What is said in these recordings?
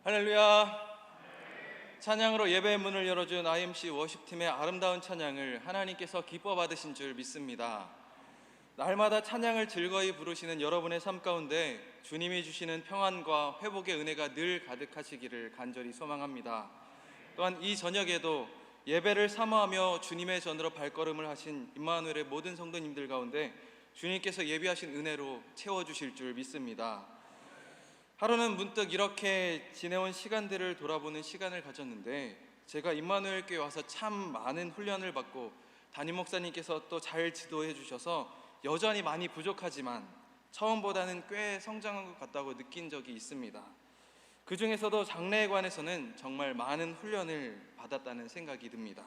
할렐루야. 찬양으로 예배의 문을 열어준 IMC 워십팀의 아름다운 찬양을 하나님께서 기뻐 받으신 줄 믿습니다. 날마다 찬양을 즐거이 부르시는 여러분의 삶 가운데 주님이 주시는 평안과 회복의 은혜가 늘 가득하시기를 간절히 소망합니다. 또한 이 저녁에도 예배를 사모하며 주님의 전으로 발걸음을 하신 임마누엘의 모든 성도님들 가운데 주님께서 예비하신 은혜로 채워주실 줄 믿습니다. 하루는 문득 이렇게 지내온 시간들을 돌아보는 시간을 가졌는데, 제가 임마누엘 교회 와서 참 많은 훈련을 받고 담임 목사님께서 또 잘 지도해 주셔서 여전히 많이 부족하지만 처음보다는 꽤 성장한 것 같다고 느낀 적이 있습니다. 그 중에서도 장래에 관해서는 정말 많은 훈련을 받았다는 생각이 듭니다.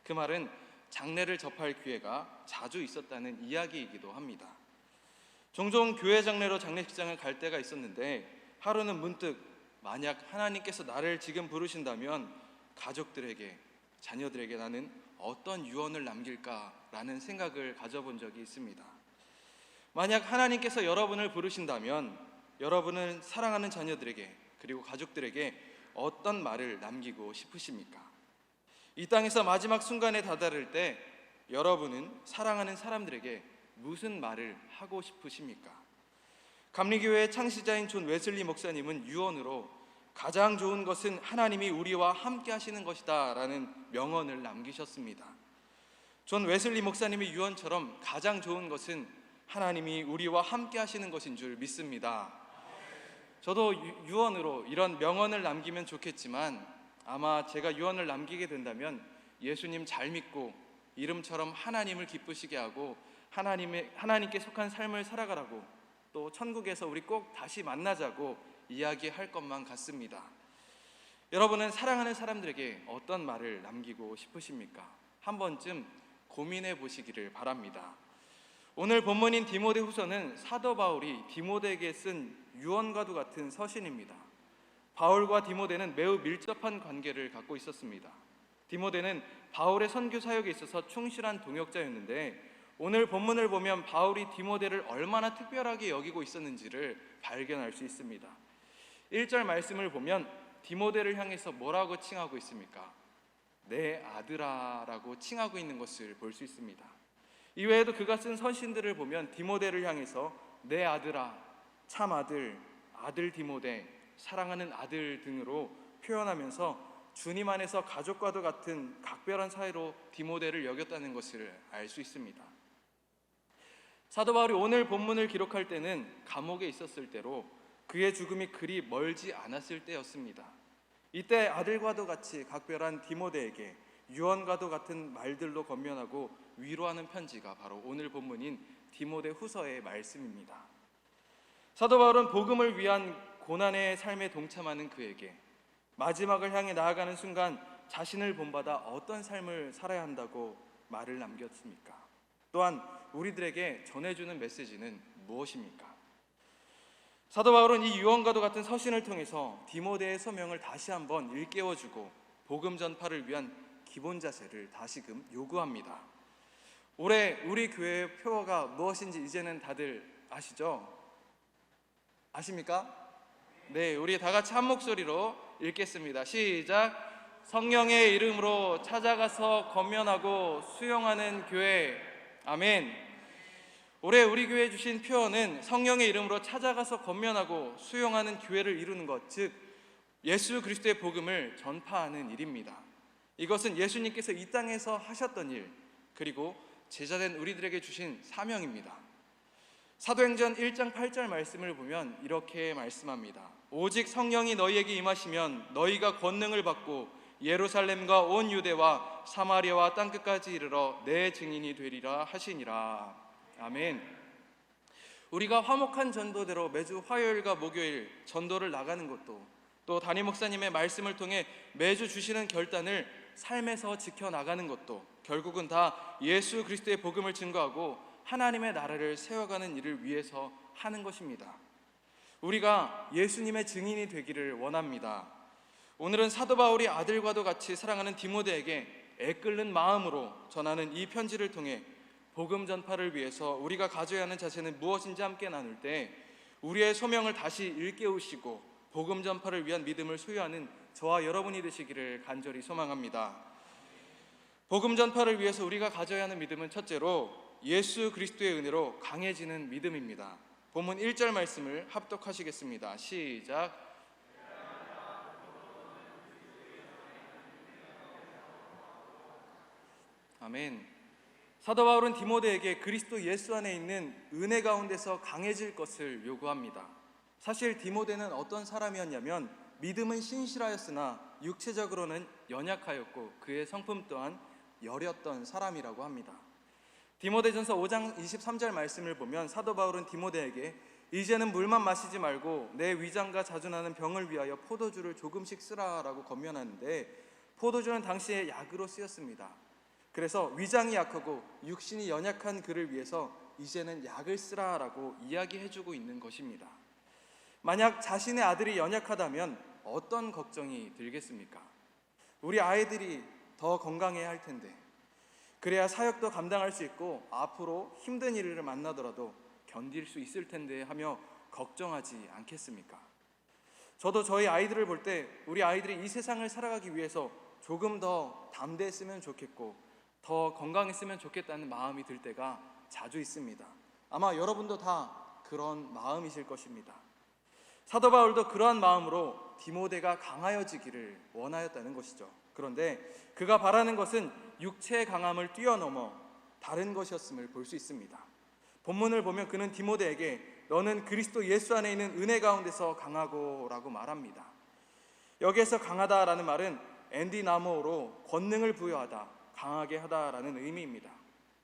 그 말은 장례를 접할 기회가 자주 있었다는 이야기이기도 합니다. 종종 교회 장례로 장례식장을 갈 때가 있었는데, 하루는 문득 만약 하나님께서 나를 지금 부르신다면 가족들에게, 자녀들에게 나는 어떤 유언을 남길까라는 생각을 가져본 적이 있습니다. 만약 하나님께서 여러분을 부르신다면 여러분은 사랑하는 자녀들에게 그리고 가족들에게 어떤 말을 남기고 싶으십니까? 이 땅에서 마지막 순간에 다다를 때 여러분은 사랑하는 사람들에게 무슨 말을 하고 싶으십니까? 감리교회의 창시자인 존 웨슬리 목사님은 유언으로 가장 좋은 것은 하나님이 우리와 함께 하시는 것이다 라는 명언을 남기셨습니다. 존 웨슬리 목사님의 유언처럼 가장 좋은 것은 하나님이 우리와 함께 하시는 것인 줄 믿습니다. 저도 유언으로 이런 명언을 남기면 좋겠지만, 아마 제가 유언을 남기게 된다면 예수님 잘 믿고 이름처럼 하나님을 기쁘시게 하고 하나님께 속한 삶을 살아가라고, 또 천국에서 우리 꼭 다시 만나자고 이야기할 것만 같습니다. 여러분은 사랑하는 사람들에게 어떤 말을 남기고 싶으십니까? 한 번쯤 고민해 보시기를 바랍니다. 오늘 본문인 디모데후서는 사도 바울이 디모데에게 쓴 유언과도 같은 서신입니다. 바울과 디모데는 매우 밀접한 관계를 갖고 있었습니다. 디모데는 바울의 선교 사역에 있어서 충실한 동역자였는데, 오늘 본문을 보면 바울이 디모데를 얼마나 특별하게 여기고 있었는지를 발견할 수 있습니다. 1절 말씀을 보면 디모데를 향해서 뭐라고 칭하고 있습니까? 내 아들아 라고 칭하고 있는 것을 볼 수 있습니다. 이외에도 그가 쓴 서신들을 보면 디모데를 향해서 내 아들아, 참 아들, 아들 디모데, 사랑하는 아들 등으로 표현하면서 주님 안에서 가족과도 같은 각별한 사이로 디모데를 여겼다는 것을 알 수 있습니다. 사도 바울이 오늘 본문을 기록할 때는 감옥에 있었을 때로 그의 죽음이 그리 멀지 않았을 때였습니다. 이때 아들과도 같이 각별한 디모데에게 유언과도 같은 말들로 권면하고 위로하는 편지가 바로 오늘 본문인 디모데 후서의 말씀입니다. 사도 바울은 복음을 위한 고난의 삶에 동참하는 그에게 마지막을 향해 나아가는 순간 자신을 본받아 어떤 삶을 살아야 한다고 말을 남겼습니까? 또한 우리들에게 전해주는 메시지는 무엇입니까? 사도 바울은 이 유언과도 같은 서신을 통해서 디모데의 소명을 다시 한번 일깨워주고 복음 전파를 위한 기본 자세를 다시금 요구합니다. 올해 우리 교회의 표어가 무엇인지 이제는 다들 아시죠? 아십니까? 네, 우리 다 같이 한 목소리로 읽겠습니다. 시작! 성령의 이름으로 찾아가서 권면하고 수용하는 교회. 아멘. 올해 우리 교회에 주신 표어는 성령의 이름으로 찾아가서 권면하고 수용하는 교회를 이루는 것, 즉 예수 그리스도의 복음을 전파하는 일입니다. 이것은 예수님께서 이 땅에서 하셨던 일, 그리고 제자된 우리들에게 주신 사명입니다. 사도행전 1장 8절 말씀을 보면 이렇게 말씀합니다. 오직 성령이 너희에게 임하시면 너희가 권능을 받고 예루살렘과 온 유대와 사마리아와 땅끝까지 이르러 내 증인이 되리라 하시니라. 아멘. 우리가 화목한 전도대로 매주 화요일과 목요일 전도를 나가는 것도, 또 담임 목사님의 말씀을 통해 매주 주시는 결단을 삶에서 지켜나가는 것도 결국은 다 예수 그리스도의 복음을 증거하고 하나님의 나라를 세워가는 일을 위해서 하는 것입니다. 우리가 예수님의 증인이 되기를 원합니다. 오늘은 사도 바울이 아들과도 같이 사랑하는 디모데에게 애끓는 마음으로 전하는 이 편지를 통해 복음 전파를 위해서 우리가 가져야 하는 자세는 무엇인지 함께 나눌 때 우리의 소명을 다시 일깨우시고 복음 전파를 위한 믿음을 소유하는 저와 여러분이 되시기를 간절히 소망합니다. 복음 전파를 위해서 우리가 가져야 하는 믿음은 첫째로 예수 그리스도의 은혜로 강해지는 믿음입니다. 본문 1절 말씀을 합독하시겠습니다. 시작. 아멘. 사도 바울은 디모데에게 그리스도 예수 안에 있는 은혜 가운데서 강해질 것을 요구합니다. 사실 디모데는 어떤 사람이었냐면 믿음은 신실하였으나 육체적으로는 연약하였고 그의 성품 또한 여렸던 사람이라고 합니다. 디모데전서 5장 23절 말씀을 보면 사도 바울은 디모데에게 이제는 물만 마시지 말고 내 위장과 자주 나는 병을 위하여 포도주를 조금씩 쓰라라고 권면하는데, 포도주는 당시에 약으로 쓰였습니다. 그래서 위장이 약하고 육신이 연약한 그를 위해서 이제는 약을 쓰라라고 이야기해주고 있는 것입니다. 만약 자신의 아들이 연약하다면 어떤 걱정이 들겠습니까? 우리 아이들이 더 건강해야 할 텐데, 그래야 사역도 감당할 수 있고 앞으로 힘든 일을 만나더라도 견딜 수 있을 텐데 하며 걱정하지 않겠습니까? 저도 저희 아이들을 볼 때 우리 아이들이 이 세상을 살아가기 위해서 조금 더 담대했으면 좋겠고 더 건강했으면 좋겠다는 마음이 들 때가 자주 있습니다. 아마 여러분도 다 그런 마음이실 것입니다. 사도 바울도 그러한 마음으로 디모데가 강하여지기를 원하였다는 것이죠. 그런데 그가 바라는 것은 육체의 강함을 뛰어넘어 다른 것이었음을 볼 수 있습니다. 본문을 보면 그는 디모데에게 너는 그리스도 예수 안에 있는 은혜 가운데서 강하고 라고 말합니다. 여기에서 강하다라는 말은 엔디나모로 권능을 부여하다, 강하게 하다라는 의미입니다.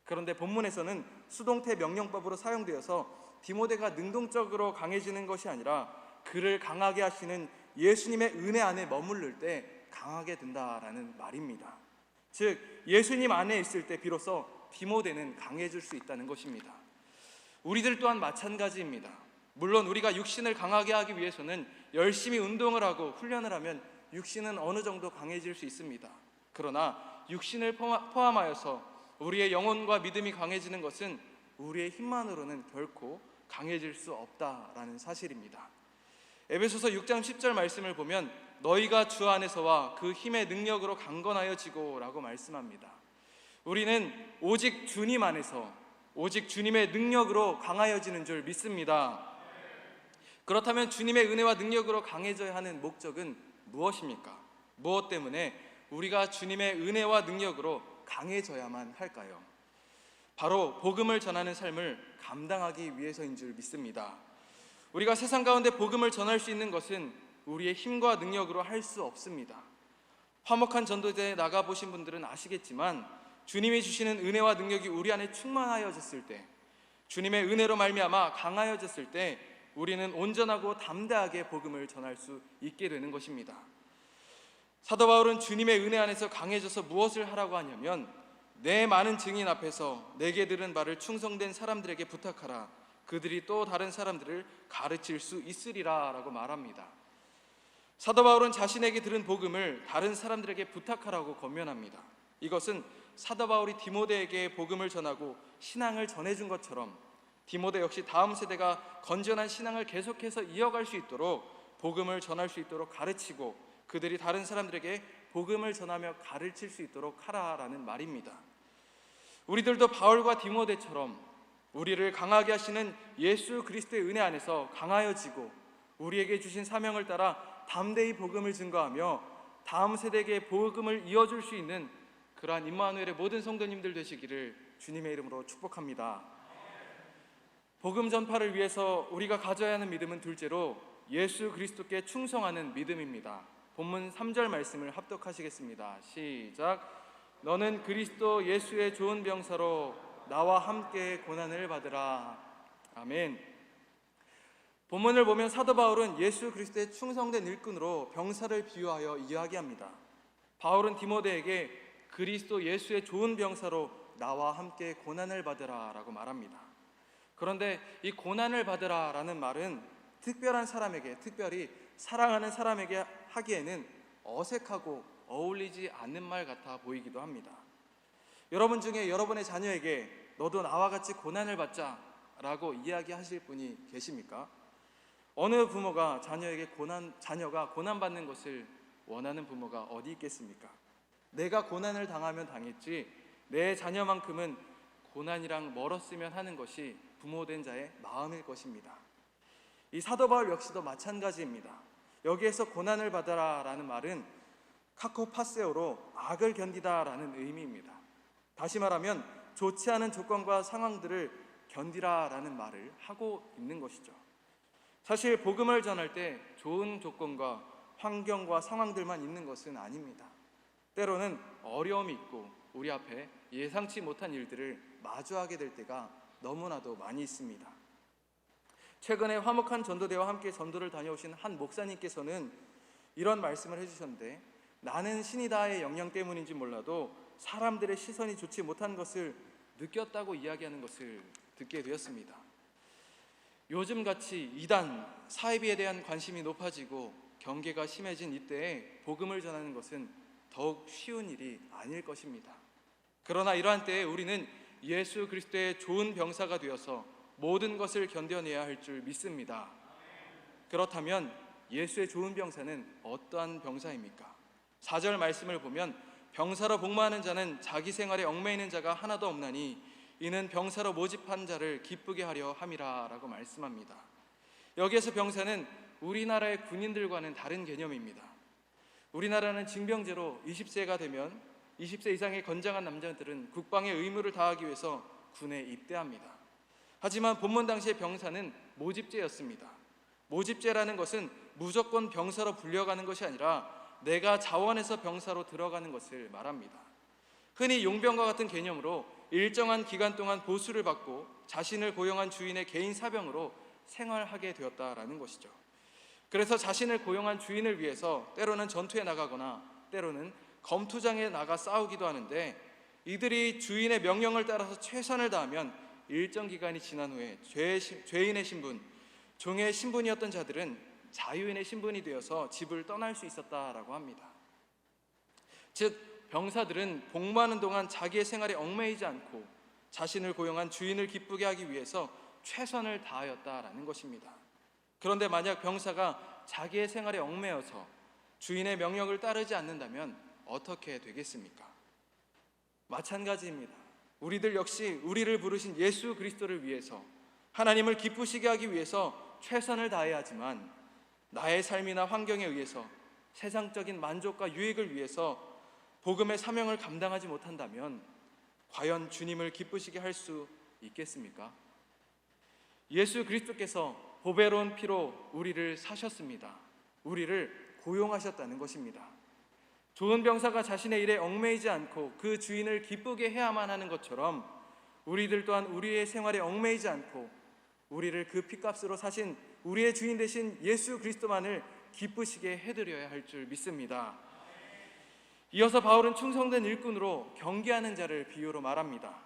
그런데 본문에서는 수동태 명령법으로 사용되어서 디모데가 능동적으로 강해지는 것이 아니라 그를 강하게 하시는 예수님의 은혜 안에 머무를 때 강하게 된다라는 말입니다. 즉 예수님 안에 있을 때 비로소 디모데는 강해질 수 있다는 것입니다. 우리들 또한 마찬가지입니다. 물론 우리가 육신을 강하게 하기 위해서는 열심히 운동을 하고 훈련을 하면 육신은 어느 정도 강해질 수 있습니다. 그러나 육신을 포함하여서 우리의 영혼과 믿음이 강해지는 것은 우리의 힘만으로는 결코 강해질 수 없다라는 사실입니다. 에베소서 6장 10절 말씀을 보면 너희가 주 안에서와 그 힘의 능력으로 강건하여지고 라고 말씀합니다. 우리는 오직 주님 안에서 오직 주님의 능력으로 강하여지는 줄 믿습니다. 그렇다면 주님의 은혜와 능력으로 강해져야 하는 목적은 무엇입니까? 무엇 때문에 우리가 주님의 은혜와 능력으로 강해져야만 할까요? 바로 복음을 전하는 삶을 감당하기 위해서인 줄 믿습니다. 우리가 세상 가운데 복음을 전할 수 있는 것은 우리의 힘과 능력으로 할 수 없습니다. 화목한 전도대에 나가보신 분들은 아시겠지만 주님이 주시는 은혜와 능력이 우리 안에 충만하여졌을 때, 주님의 은혜로 말미암아 강하여졌을 때 우리는 온전하고 담대하게 복음을 전할 수 있게 되는 것입니다. 사도 바울은 주님의 은혜 안에서 강해져서 무엇을 하라고 하냐면 내 많은 증인 앞에서 내게 들은 바를 충성된 사람들에게 부탁하라. 그들이 또 다른 사람들을 가르칠 수 있으리라 라고 말합니다. 사도 바울은 자신에게 들은 복음을 다른 사람들에게 부탁하라고 권면합니다. 이것은 사도 바울이 디모데에게 복음을 전하고 신앙을 전해준 것처럼 디모데 역시 다음 세대가 건전한 신앙을 계속해서 이어갈 수 있도록 복음을 전할 수 있도록 가르치고 그들이 다른 사람들에게 복음을 전하며 가르칠 수 있도록 하라라는 말입니다. 우리들도 바울과 디모데처럼 우리를 강하게 하시는 예수 그리스도의 은혜 안에서 강하여지고 우리에게 주신 사명을 따라 담대히 복음을 증거하며 다음 세대에게 복음을 이어줄 수 있는 그러한 임마누엘의 모든 성도님들 되시기를 주님의 이름으로 축복합니다. 복음 전파를 위해서 우리가 가져야 하는 믿음은 둘째로 예수 그리스도께 충성하는 믿음입니다. 본문 3절 말씀을 합독하시겠습니다. 시작. 너는 그리스도 예수의 좋은 병사로 나와 함께 고난을 받으라. 아멘. 본문을 보면 사도 바울은 예수 그리스도의 충성된 일꾼으로 병사를 비유하여 이야기합니다. 바울은 디모데에게 그리스도 예수의 좋은 병사로 나와 함께 고난을 받으라 라고 말합니다. 그런데 이 고난을 받으라 라는 말은 특별한 사람에게, 특별히 사랑하는 사람에게 하기에는 어색하고 어울리지 않는 말 같아 보이기도 합니다. 여러분 중에 여러분의 자녀에게 너도 나와 같이 고난을 받자 라고 이야기하실 분이 계십니까? 어느 부모가 자녀가 고난받는 것을 원하는 부모가 어디 있겠습니까? 내가 고난을 당하면 당했지 내 자녀만큼은 고난이랑 멀었으면 하는 것이 부모된 자의 마음일 것입니다. 이 사도 바울 역시도 마찬가지입니다. 여기에서 고난을 받아라 라는 말은 카코파세오로 악을 견디다 라는 의미입니다. 다시 말하면 좋지 않은 조건과 상황들을 견디라 라는 말을 하고 있는 것이죠. 사실 복음을 전할 때 좋은 조건과 환경과 상황들만 있는 것은 아닙니다. 때로는 어려움이 있고 우리 앞에 예상치 못한 일들을 마주하게 될 때가 너무나도 많이 있습니다. 최근에 화목한 전도대와 함께 전도를 다녀오신 한 목사님께서는 이런 말씀을 해주셨는데, 나는 신이다의 영향 때문인지 몰라도 사람들의 시선이 좋지 못한 것을 느꼈다고 이야기하는 것을 듣게 되었습니다. 요즘같이 이단, 사이비에 대한 관심이 높아지고 경계가 심해진 이때에 복음을 전하는 것은 더욱 쉬운 일이 아닐 것입니다. 그러나 이러한 때에 우리는 예수 그리스도의 좋은 병사가 되어서 모든 것을 견뎌내야 할 줄 믿습니다. 그렇다면 예수의 좋은 병사는 어떠한 병사입니까? 4절 말씀을 보면 병사로 복무하는 자는 자기 생활에 얽매이는 자가 하나도 없나니 이는 병사로 모집한 자를 기쁘게 하려 함이라 라고 말씀합니다. 여기에서 병사는 우리나라의 군인들과는 다른 개념입니다. 우리나라는 징병제로 20세가 되면 20세 이상의 건장한 남자들은 국방의 의무를 다하기 위해서 군에 입대합니다. 하지만 본문 당시의 병사는 모집제였습니다. 모집제라는 것은 무조건 병사로 불려가는 것이 아니라 내가 자원해서 병사로 들어가는 것을 말합니다. 흔히 용병과 같은 개념으로 일정한 기간 동안 보수를 받고 자신을 고용한 주인의 개인 사병으로 생활하게 되었다라는 것이죠. 그래서 자신을 고용한 주인을 위해서 때로는 전투에 나가거나 때로는 검투장에 나가 싸우기도 하는데, 이들이 주인의 명령을 따라서 최선을 다하면 일정 기간이 지난 후에 죄인의 신분, 종의 신분이었던 자들은 자유인의 신분이 되어서 집을 떠날 수 있었다라고 합니다. 즉 병사들은 복무하는 동안 자기의 생활에 얽매이지 않고 자신을 고용한 주인을 기쁘게 하기 위해서 최선을 다하였다라는 것입니다. 그런데 만약 병사가 자기의 생활에 얽매여서 주인의 명령을 따르지 않는다면 어떻게 되겠습니까? 마찬가지입니다. 우리들 역시 우리를 부르신 예수 그리스도를 위해서, 하나님을 기쁘시게 하기 위해서 최선을 다해야 하지만 나의 삶이나 환경에 의해서 세상적인 만족과 유익을 위해서 복음의 사명을 감당하지 못한다면 과연 주님을 기쁘시게 할 수 있겠습니까? 예수 그리스도께서 보배로운 피로 우리를 사셨습니다. 우리를 고용하셨다는 것입니다. 좋은 병사가 자신의 일에 얽매이지 않고 그 주인을 기쁘게 해야만 하는 것처럼 우리들 또한 우리의 생활에 얽매이지 않고 우리를 그 피값으로 사신 우리의 주인 되신 예수 그리스도만을 기쁘시게 해드려야 할 줄 믿습니다. 이어서 바울은 충성된 일꾼으로 경계하는 자를 비유로 말합니다.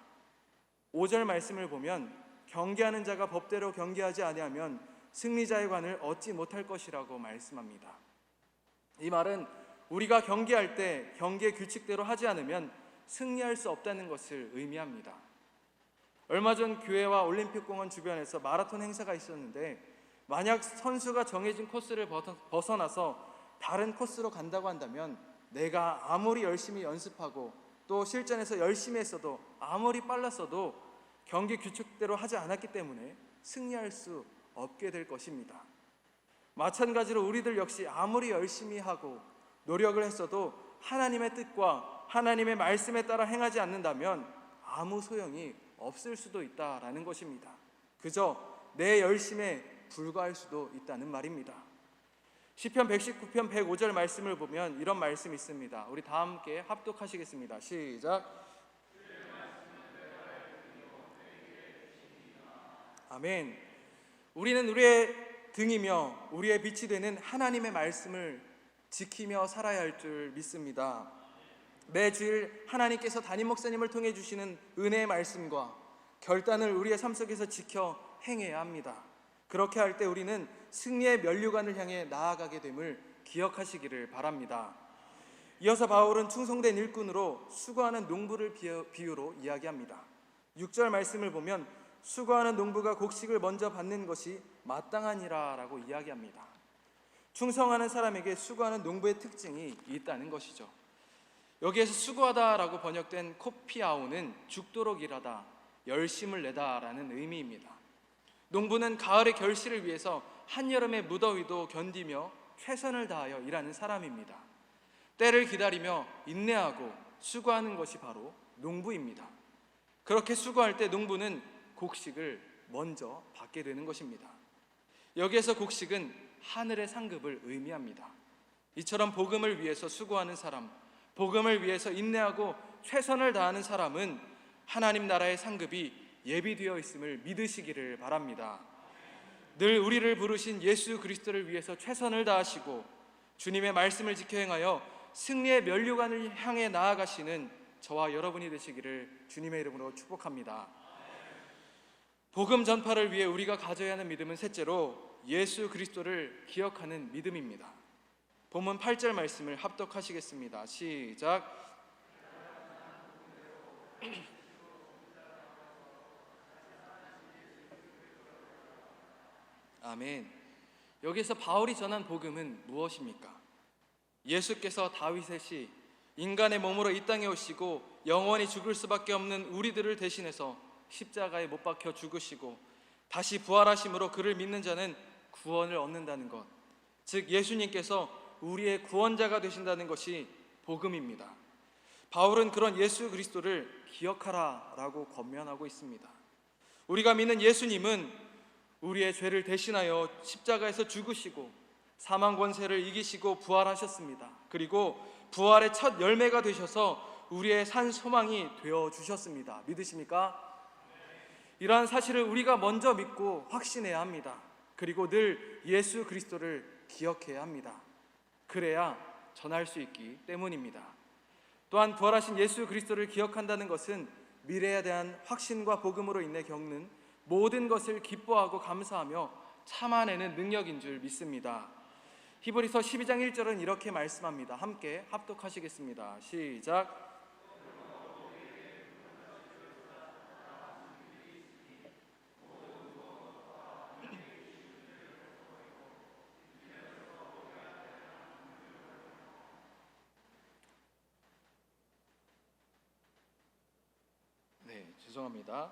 5절 말씀을 보면 경계하는 자가 법대로 경계하지 아니하면 승리자의 관을 얻지 못할 것이라고 말씀합니다. 이 말은 우리가 경계할 때 경계 규칙대로 하지 않으면 승리할 수 없다는 것을 의미합니다. 얼마 전 교회와 올림픽공원 주변에서 마라톤 행사가 있었는데, 만약 선수가 정해진 코스를 벗어나서 다른 코스로 간다고 한다면 내가 아무리 열심히 연습하고 또 실전에서 열심히 했어도 아무리 빨랐어도 경기 규칙대로 하지 않았기 때문에 승리할 수 없게 될 것입니다. 마찬가지로 우리들 역시 아무리 열심히 하고 노력을 했어도 하나님의 뜻과 하나님의 말씀에 따라 행하지 않는다면 아무 소용이 없을 수도 있다라는 것입니다. 그저 내 열심에 불과할 수도 있다는 말입니다. 시편 119편 105절 말씀을 보면 이런 말씀이 있습니다. 우리 다 함께 합독하시겠습니다. 시작. 아멘. 우리는 우리의 등이며 우리의 빛이 되는 하나님의 말씀을 지키며 살아야 할 줄 믿습니다. 매 주일 하나님께서 담임 목사님을 통해 주시는 은혜의 말씀과 결단을 우리의 삶 속에서 지켜 행해야 합니다. 그렇게 할 때 우리는 승리의 면류관을 향해 나아가게 됨을 기억하시기를 바랍니다. 이어서 바울은 충성된 일꾼으로 수고하는 농부를 비유로 이야기합니다. 6절 말씀을 보면 수고하는 농부가 곡식을 먼저 받는 것이 마땅하니라 라고 이야기합니다. 충성하는 사람에게 수고하는 농부의 특징이 있다는 것이죠. 여기에서 수고하다라고 번역된 코피아오는 죽도록 일하다, 열심을 내다라는 의미입니다. 농부는 가을의 결실을 위해서 한여름의 무더위도 견디며 최선을 다하여 일하는 사람입니다. 때를 기다리며 인내하고 수고하는 것이 바로 농부입니다. 그렇게 수고할 때 농부는 곡식을 먼저 받게 되는 것입니다. 여기에서 곡식은 하늘의 상급을 의미합니다. 이처럼 복음을 위해서 수고하는 사람, 복음을 위해서 인내하고 최선을 다하는 사람은 하나님 나라의 상급이 예비되어 있음을 믿으시기를 바랍니다. 늘 우리를 부르신 예수 그리스도를 위해서 최선을 다하시고 주님의 말씀을 지켜 행하여 승리의 면류관을 향해 나아가시는 저와 여러분이 되시기를 주님의 이름으로 축복합니다. 복음 전파를 위해 우리가 가져야 하는 믿음은 셋째로 예수 그리스도를 기억하는 믿음입니다. 본문 8절 말씀을 합독하시겠습니다. 시작. 아멘. 여기서 바울이 전한 복음은 무엇입니까? 예수께서 다윗의 시 인간의 몸으로 이 땅에 오시고 영원히 죽을 수밖에 없는 우리들을 대신해서 십자가에 못 박혀 죽으시고 다시 부활하심으로 그를 믿는 자는 구원을 얻는다는 것, 즉 예수님께서 우리의 구원자가 되신다는 것이 복음입니다. 바울은 그런 예수 그리스도를 기억하라 라고 권면하고 있습니다. 우리가 믿는 예수님은 우리의 죄를 대신하여 십자가에서 죽으시고 사망 권세를 이기시고 부활하셨습니다. 그리고 부활의 첫 열매가 되셔서 우리의 산 소망이 되어 주셨습니다. 믿으십니까? 이러한 사실을 우리가 먼저 믿고 확신해야 합니다. 그리고 늘 예수 그리스도를 기억해야 합니다. 그래야 전할 수 있기 때문입니다. 또한 부활하신 예수 그리스도를 기억한다는 것은 미래에 대한 확신과 복음으로 인해 겪는 모든 것을 기뻐하고 감사하며 참아내는 능력인 줄 믿습니다. 히브리서 12장 1절은 이렇게 말씀합니다. 함께 합독하시겠습니다. 시작. 죄송합니다.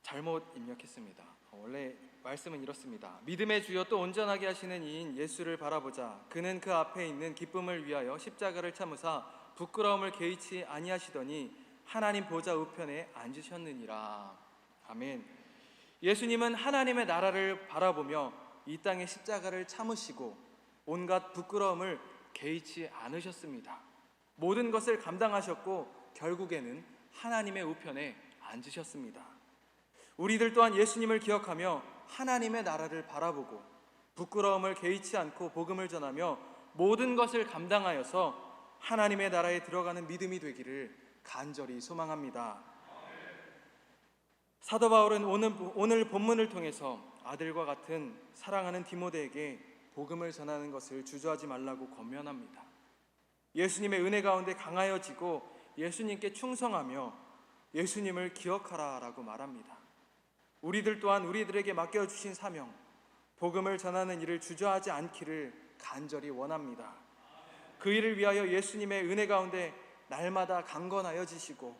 잘못 입력했습니다. 원래 말씀은 이렇습니다. 믿음의 주여 또 온전하게 하시는 이인 예수를 바라보자. 그는 그 앞에 있는 기쁨을 위하여 십자가를 참으사 부끄러움을 개의치 아니하시더니 하나님 보좌 우편에 앉으셨느니라. 아멘. 예수님은 하나님의 나라를 바라보며 이 땅의 십자가를 참으시고 온갖 부끄러움을 개의치 않으셨습니다. 모든 것을 감당하셨고 결국에는 하나님의 우편에 앉으셨습니다. 우리들 또한 예수님을 기억하며 하나님의 나라를 바라보고 부끄러움을 개의치 않고 복음을 전하며 모든 것을 감당하여서 하나님의 나라에 들어가는 믿음이 되기를 간절히 소망합니다. 사도 바울은 오늘 본문을 통해서 아들과 같은 사랑하는 디모데에게 복음을 전하는 것을 주저하지 말라고 권면합니다. 예수님의 은혜 가운데 강하여지고 예수님께 충성하며 예수님을 기억하라 라고 말합니다. 우리들 또한 우리들에게 맡겨주신 사명, 복음을 전하는 일을 주저하지 않기를 간절히 원합니다. 그 일을 위하여 예수님의 은혜 가운데 날마다 강건하여지시고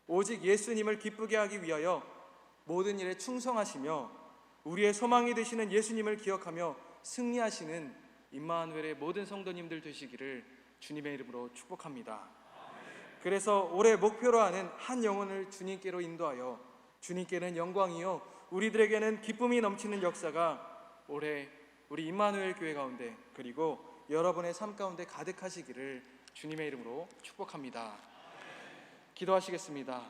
오직 예수님을 기쁘게 하기 위하여 모든 일에 충성하시며 우리의 소망이 되시는 예수님을 기억하며 승리하시는 임마누엘의 모든 성도님들 되시기를 주님의 이름으로 축복합니다. 그래서 올해 목표로 하는 한 영혼을 주님께로 인도하여 주님께는 영광이요 우리들에게는 기쁨이 넘치는 역사가 올해 우리 임마누엘 교회 가운데 그리고 여러분의 삶 가운데 가득하시기를 주님의 이름으로 축복합니다. 기도하시겠습니다.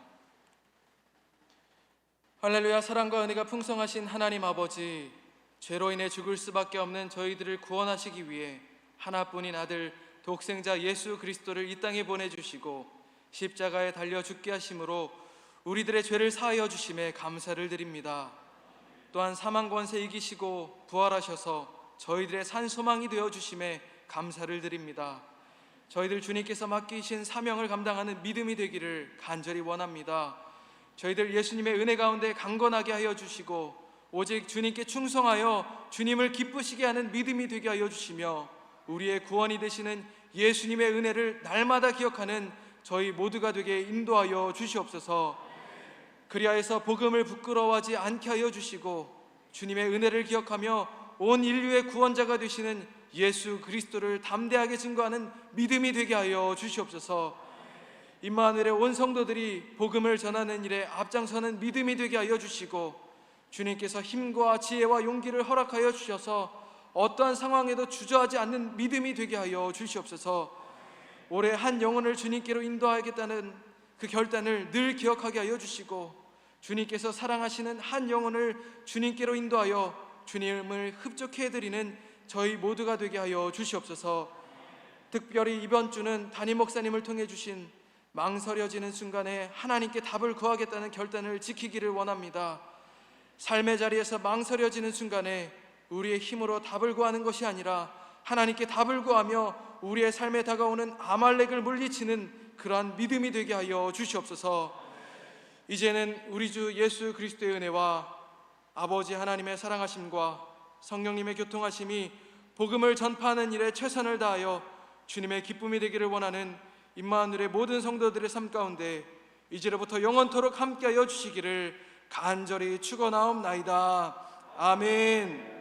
할렐루야. 사랑과 은혜가 풍성하신 하나님 아버지, 죄로 인해 죽을 수밖에 없는 저희들을 구원하시기 위해 하나뿐인 아들 독생자 예수 그리스도를 이 땅에 보내주시고 십자가에 달려 죽게 하심으로 우리들의 죄를 사하여 주심에 감사를 드립니다. 또한 사망 권세 이기시고 부활하셔서 저희들의 산 소망이 되어 주심에 감사를 드립니다. 저희들 주님께서 맡기신 사명을 감당하는 믿음이 되기를 간절히 원합니다. 저희들 예수님의 은혜 가운데 강건하게 하여 주시고 오직 주님께 충성하여 주님을 기쁘시게 하는 믿음이 되게 하여 주시며 우리의 구원이 되시는 예수님의 은혜를 날마다 기억하는 저희 모두가 되게 인도하여 주시옵소서. 그리하여서 복음을 부끄러워하지 않게 하여 주시고 주님의 은혜를 기억하며 온 인류의 구원자가 되시는 예수 그리스도를 담대하게 증거하는 믿음이 되게 하여 주시옵소서. 임마누엘의 온 성도들이 복음을 전하는 일에 앞장서는 믿음이 되게 하여 주시고 주님께서 힘과 지혜와 용기를 허락하여 주셔서 어떠한 상황에도 주저하지 않는 믿음이 되게 하여 주시옵소서. 올해 한 영혼을 주님께로 인도하겠다는 그 결단을 늘 기억하게 하여 주시고 주님께서 사랑하시는 한 영혼을 주님께로 인도하여 주님을 흡족해 해드리는 저희 모두가 되게 하여 주시옵소서. 특별히 이번 주는 담임 목사님을 통해 주신 망설여지는 순간에 하나님께 답을 구하겠다는 결단을 지키기를 원합니다. 삶의 자리에서 망설여지는 순간에 우리의 힘으로 답을 구하는 것이 아니라 하나님께 답을 구하며 우리의 삶에 다가오는 아말렉을 물리치는 그러한 믿음이 되게 하여 주시옵소서. 이제는 우리 주 예수 그리스도의 은혜와 아버지 하나님의 사랑하심과 성령님의 교통하심이 복음을 전파하는 일에 최선을 다하여 주님의 기쁨이 되기를 원하는 임마누엘의 모든 성도들의 삶 가운데 이제로부터 영원토록 함께하여 주시기를 간절히 축원하옵나이다. 아멘.